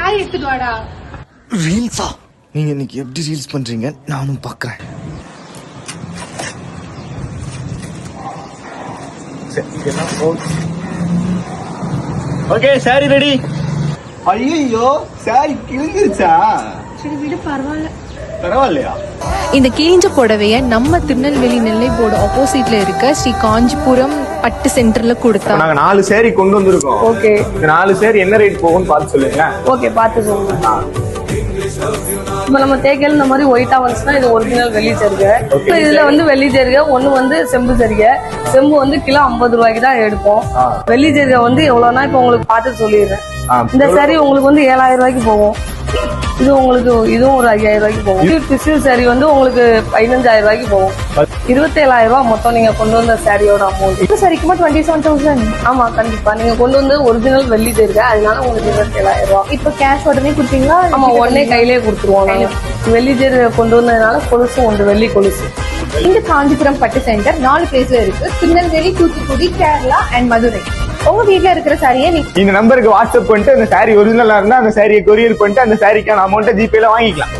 Sorry எடுத்துட்டு வாடா. ரீல்ஸா? நீங்க இன்னைக்கு எப்படி ரீல்ஸ் பண்றீங்க நானும் பாக்குறேன். Okay sorry ready. ஐயோ சாரி கிழிஞ்சிருச்சா? சரி விடு, பரவாயில்ல. பரவாயில்லையா? இந்த கிழிஞ்ச புடவைய நம்ம திருநெல்வேலி நெல்லை போர்டு ஆப்போசிட்ல இருக்க ஸ்ரீ காஞ்சிபுரம் பட்டு சென்டர்ல கொடுத்தா. நாங்க 4 சேரி கொண்டு வந்திருக்கோம். ஓகே. இந்த 4 சேரி என்ன ரேட் போகும்னு பார்த்து சொல்லுங்க. ஓகே, பார்த்து சொல்லுங்க. இப்ப நம்ம தேக்கையில இந்த மாதிரி ஒயிட்டா வந்துச்சுன்னா இது ஒரிஜினல் வெள்ளி ஜரிகை. இதுல வந்து வெள்ளி ஜரிகை, ஒண்ணு வந்து செம்பு ஜரிகை. செம்பு வந்து கிலோ 50 ரூபாய்க்கு தான் எடுப்போம். வெள்ளி ஜரிகை வந்து எவ்வளவுனா இப்ப உங்களுக்கு பார்த்து சொல்லிடுறேன். இந்த சாரி உங்களுக்கு வந்து 7000 ரூபாய்க்கு போகும். இது உங்களுக்கு இதுவும் ஒரு 5000 ரூபாய்க்கு போகும். டிஷ்யூ சாரி வந்து உங்களுக்கு 15000 ரூபாய்க்கு போகும். 27000 ரூபாய் மொத்தம் நீங்க கொண்டு வந்த சாரியோட அமௌண்ட். இந்த சாரிக்குமா 27,000? ஆமா, கண்டிப்பா நீங்க கொண்டு வந்து ஒரிஜினல் வெள்ளி ஜரிகை, அதனால உங்களுக்கு 27000 ரூபாய். இப்ப கேஷ் உடனே கொடுத்தீங்களா? ஆமா, உடனே கையிலேயே கொடுத்துருவோம். வெள்ளி ஜரிகை கொண்டு வந்ததுனால கொலுசு உண்டு, வெள்ளி கொலுசு. இந்த காஞ்சிபுரம் பட்டு சென்டர் 4 பிளேஸ்ல இருக்கு. திருநெல்வேலி, தூத்துக்குடி, கேரளா அண்ட் மதுரை. உங்க வீட்டுல இருக்கிற சாரியை இந்த நம்பருக்கு வாட்ஸ்அப் பண்ணிட்டு அந்த சாரி ஒரிஜினலா இருந்தா அந்த சாரியை கொரியர் பண்ணிட்டு அந்த சாரிக்கான அமௌண்ட்டை ஜிபேல வாங்கிக்கலாம்.